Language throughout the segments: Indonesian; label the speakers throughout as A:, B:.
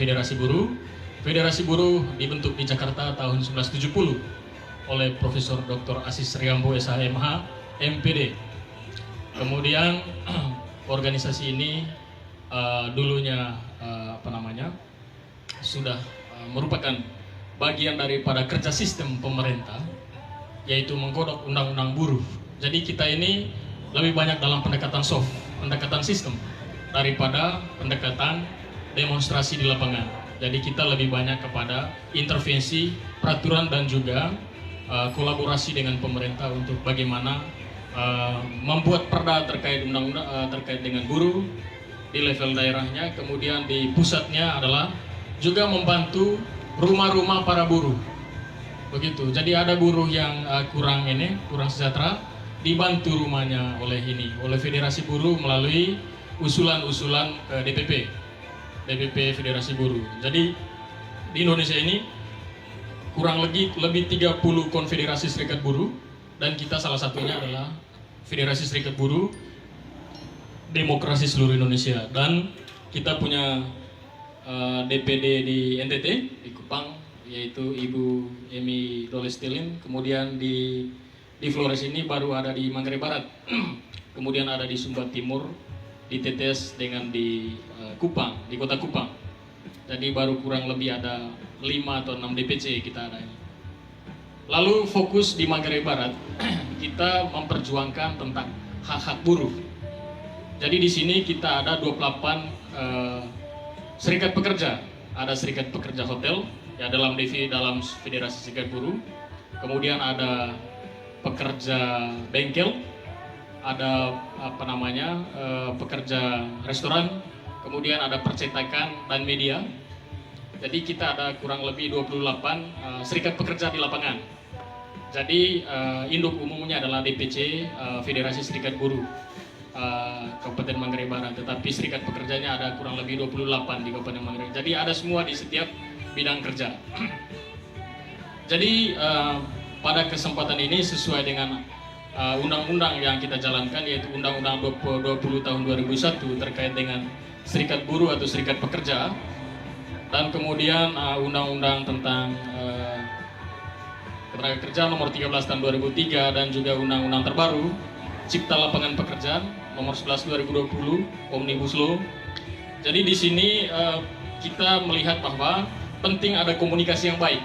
A: Federasi Buruh. Federasi Buruh dibentuk di Jakarta tahun 1970 oleh Profesor Dr. Asis Riambo SHMH MPD. Kemudian organisasi ini dulunya sudah merupakan bagian daripada kerja sistem pemerintah, yaitu menggodok undang-undang buruh. Jadi kita ini lebih banyak dalam pendekatan soft, pendekatan sistem daripada pendekatan demonstrasi di lapangan. Jadi kita lebih banyak kepada intervensi peraturan dan juga kolaborasi dengan pemerintah untuk bagaimana membuat perda terkait undang-undang terkait dengan buruh di level daerahnya. Kemudian di pusatnya adalah juga membantu rumah-rumah para buruh. Begitu. Jadi ada buruh yang kurang sejahtera, dibantu rumahnya oleh Federasi Buruh melalui usulan-usulan ke DPP Federasi Buruh. Jadi di Indonesia ini kurang lebih 30 konfederasi serikat buruh, dan kita salah satunya adalah Federasi Serikat Buruh Demokrasi Seluruh Indonesia. Dan kita punya DPD di NTT, di Kupang, yaitu Ibu Emi Dolestilin. Kemudian di Flores ini baru ada di Manggarai Barat. Kemudian ada di Sumba Timur, di Tetes, dengan di Kupang, di kota Kupang. Jadi baru kurang lebih ada 5 atau 6 DPC kita ada ini. Lalu fokus di Manggarai Barat, kita memperjuangkan tentang hak-hak buruh. Jadi di sini kita ada 28 serikat pekerja. Ada serikat pekerja hotel ya dalam Federasi Serikat Buruh. Kemudian ada pekerja bengkel, ada pekerja restoran, kemudian ada percetakan dan media. Jadi kita ada kurang lebih 28 serikat pekerja di lapangan. Jadi induk umumnya adalah DPC Federasi Serikat Buruh Kabupaten Manggarai Barat, tetapi serikat pekerjanya ada kurang lebih 28 di Kabupaten Manggarai. Jadi ada semua di setiap bidang kerja. Jadi pada kesempatan ini sesuai dengan undang-undang yang kita jalankan, yaitu Undang-Undang 20 tahun 2001 terkait dengan serikat buruh atau serikat pekerja, dan kemudian Undang-Undang tentang Ketenaga Kerjaan nomor 13 tahun 2003, dan juga Undang-Undang terbaru Cipta Lapangan Pekerjaan nomor 11 2020 Omnibus Law. Jadi di sini kita melihat bahwa penting ada komunikasi yang baik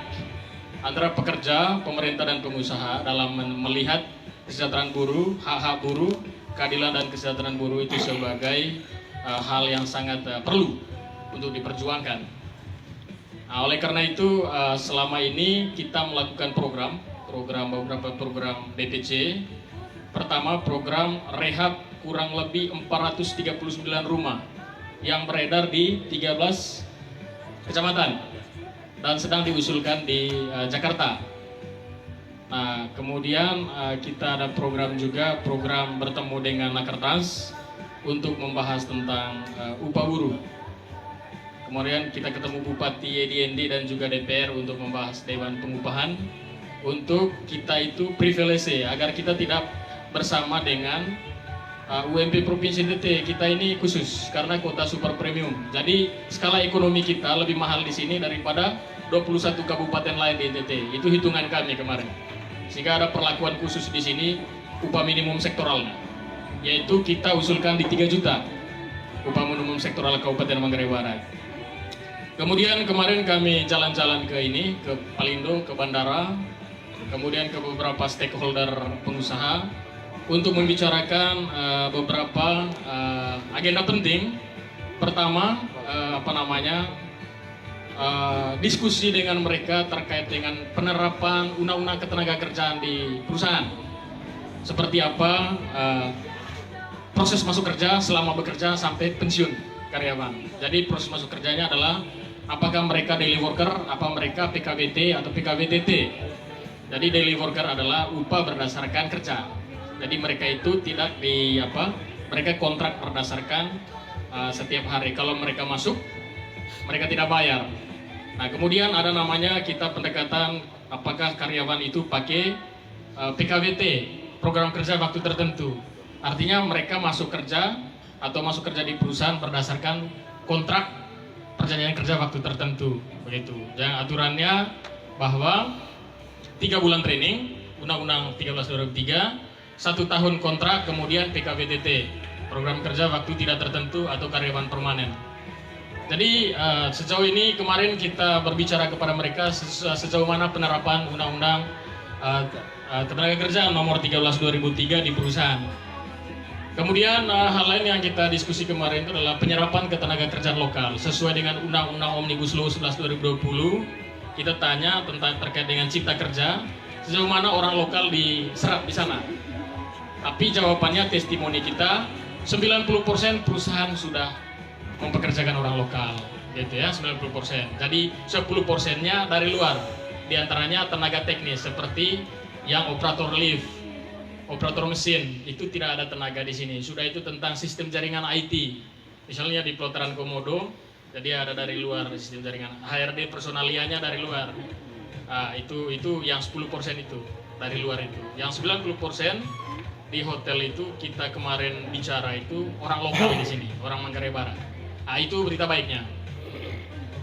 A: antara pekerja, pemerintah dan pengusaha dalam melihat kesejahteraan buruh, hak-hak buruh, keadilan dan kesejahteraan buruh itu sebagai hal yang sangat perlu untuk diperjuangkan. Nah, oleh karena itu selama ini kita melakukan beberapa program DPC. Pertama, program rehab kurang lebih 439 rumah yang beredar di 13 kecamatan dan sedang diusulkan di Jakarta. Nah, kemudian kita ada program bertemu dengan Nakertas untuk membahas tentang upah buruh. Kemudian kita ketemu Bupati YDND dan juga DPR untuk membahas Dewan Pengupahan, untuk kita itu privilege agar kita tidak bersama dengan UMP Provinsi NTT. Kita ini khusus karena kota super premium. Jadi skala ekonomi kita lebih mahal di sini daripada 21 kabupaten lain di NTT. Itu hitungan kami kemarin. Sehingga ada perlakuan khusus di sini upah minimum sektoralnya. Yaitu kita usulkan di 3 juta upah minimum sektoral Kabupaten Manggarai Barat. Kemudian kemarin kami jalan-jalan ke Palindo, ke bandara, kemudian ke beberapa stakeholder pengusaha untuk membicarakan beberapa agenda penting. Pertama, diskusi dengan mereka terkait dengan penerapan undang-undang ketenagakerjaan di perusahaan. Seperti apa proses masuk kerja selama bekerja sampai pensiun karyawan. Jadi proses masuk kerjanya adalah apakah mereka daily worker, apa mereka PKWT atau PKWTT. Jadi daily worker adalah upah berdasarkan kerja. Jadi mereka itu tidak mereka kontrak berdasarkan setiap hari. Kalau mereka masuk, mereka tidak bayar. Nah, kemudian ada namanya kita pendekatan apakah karyawan itu pakai PKWT, program kerja waktu tertentu. Artinya mereka masuk kerja di perusahaan berdasarkan kontrak perjanjian kerja waktu tertentu begitu. Yang aturannya bahwa 3 bulan training, Undang-Undang 13/2003, 1 tahun kontrak, kemudian PKWTT, program kerja waktu tidak tertentu atau karyawan permanen. Jadi sejauh ini kemarin kita berbicara kepada mereka sejauh mana penerapan Undang-Undang Ketenagakerjaan nomor 13/2003 di perusahaan. Kemudian hal lain yang kita diskusi kemarin itu adalah penyerapan ketenagakerjaan lokal sesuai dengan Undang-Undang Omnibus Law 11/2020. Kita tanya tentang terkait dengan cipta kerja, sejauh mana orang lokal diserap di sana. Tapi jawabannya testimoni kita 90% perusahaan sudah mempekerjakan orang lokal, gitu ya, 90%. Jadi 10%-nya dari luar, diantaranya tenaga teknis seperti yang operator lift, operator mesin, itu tidak ada tenaga di sini. Sudah itu tentang sistem jaringan IT, misalnya di Pelataran Komodo, jadi ada dari luar sistem jaringan. HRD personalianya dari luar. Nah, itu yang 10% itu dari luar itu. Yang 90% di hotel itu kita kemarin bicara itu orang lokal di sini, orang Manggarai Barat. Nah, itu berita baiknya.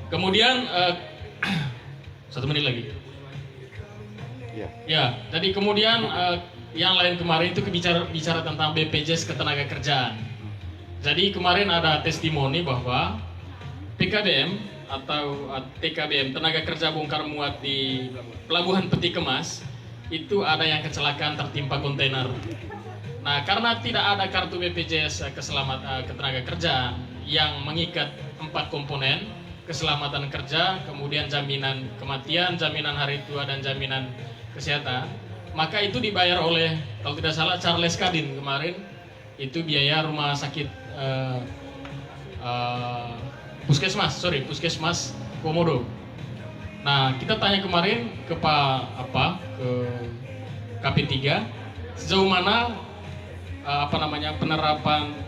A: Kemudian 1 menit lagi. Ya, jadi kemudian yang lain kemarin itu bicara tentang BPJS Ketenagakerjaan. Jadi kemarin ada testimoni bahwa PKBM atau TKBM, Tenaga Kerja Bongkar Muat di Pelabuhan Peti Kemas, itu ada yang kecelakaan tertimpa kontainer. Nah, karena tidak ada kartu BPJS Ketenagakerjaan yang mengikat 4 komponen, keselamatan kerja, kemudian jaminan kematian, jaminan hari tua, dan jaminan kesehatan, maka itu dibayar oleh, kalau tidak salah, Charles Kadin kemarin, itu biaya rumah sakit Puskesmas Komodo. Nah, kita tanya kemarin ke KP3 sejauh mana penerapan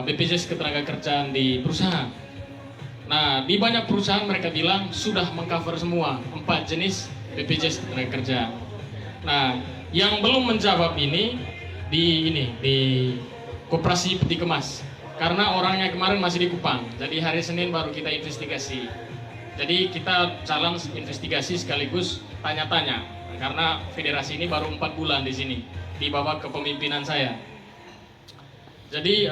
A: BPJS Ketenagakerjaan di perusahaan. Nah, di banyak perusahaan mereka bilang sudah mengcover semua 4 jenis BPJS Ketenagakerjaan. Nah, yang belum menjawab ini di Koperasi Peti Kemas, karena orangnya kemarin masih di Kupang. Jadi hari Senin baru kita investigasi. Jadi kita challenge investigasi sekaligus tanya-tanya, karena federasi ini baru 4 bulan di sini, di bawah kepemimpinan saya. Jadi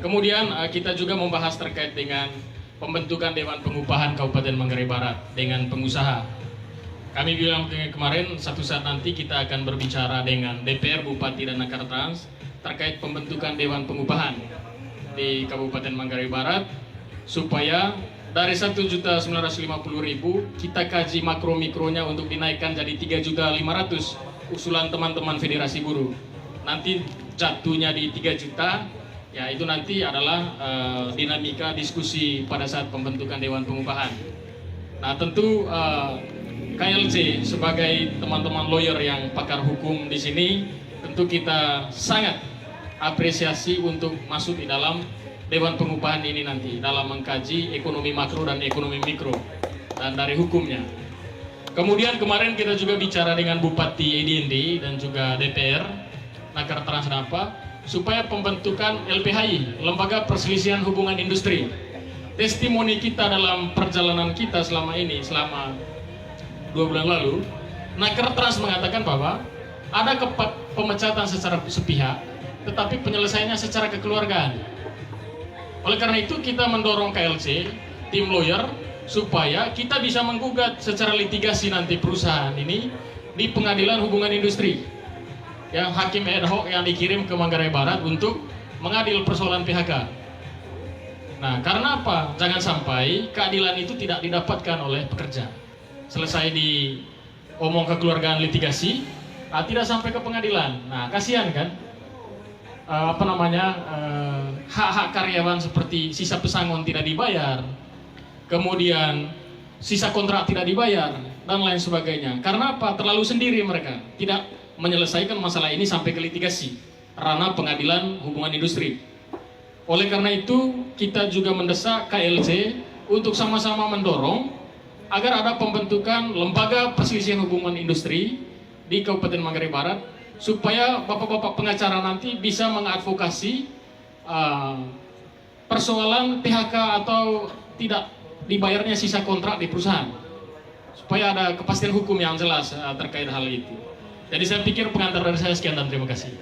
A: kemudian kita juga membahas terkait dengan pembentukan Dewan Pengupahan Kabupaten Manggarai Barat dengan pengusaha. Kami bilang kemarin satu saat nanti kita akan berbicara dengan DPR, Bupati, dan Nakartrans terkait pembentukan Dewan Pengupahan di Kabupaten Manggarai Barat, supaya dari 1.950.000 kita kaji makro-mikronya untuk dinaikkan jadi 3.500.000 usulan teman-teman Federasi Buruh. Nanti jatuhnya di 3 juta, ya itu nanti adalah dinamika diskusi pada saat pembentukan Dewan Pengupahan. Nah, tentu KLC sebagai teman-teman lawyer yang pakar hukum di sini, tentu kita sangat apresiasi untuk masuk di dalam Dewan Pengupahan ini nanti dalam mengkaji ekonomi makro dan ekonomi mikro dan dari hukumnya. Kemudian kemarin kita juga bicara dengan Bupati EDND dan juga DPR, Nakartrans dan apa, supaya pembentukan LPHI, Lembaga Perselisihan Hubungan Industri. Testimoni kita dalam perjalanan kita selama ini, selama 2 bulan lalu, Nakartrans mengatakan bahwa ada pemecatan secara sepihak, tetapi penyelesaiannya secara kekeluargaan. Oleh karena itu kita mendorong KLC, tim lawyer, supaya kita bisa menggugat secara litigasi nanti perusahaan ini di Pengadilan Hubungan Industri, yang hakim ad hoc yang dikirim ke Manggarai Barat untuk mengadil persoalan PHK. Nah, karena apa? Jangan sampai keadilan itu tidak didapatkan oleh pekerja. Selesai di omong kekeluargaan litigasi, tidak sampai ke pengadilan. Nah, kasihan kan? Hak-hak karyawan seperti sisa pesangon tidak dibayar, kemudian sisa kontrak tidak dibayar, dan lain sebagainya. Karena apa? Terlalu sendiri mereka, tidak menyelesaikan masalah ini sampai ke litigasi, ranah Pengadilan Hubungan Industri. Oleh karena itu, kita juga mendesak KLC untuk sama-sama mendorong agar ada pembentukan Lembaga Perselisihan Hubungan Industri di Kabupaten Manggarai Barat, supaya bapak-bapak pengacara nanti bisa mengadvokasi persoalan PHK atau tidak dibayarnya sisa kontrak di perusahaan, supaya ada kepastian hukum yang jelas terkait hal itu. Jadi saya pikir pengantar dari saya sekian dan terima kasih.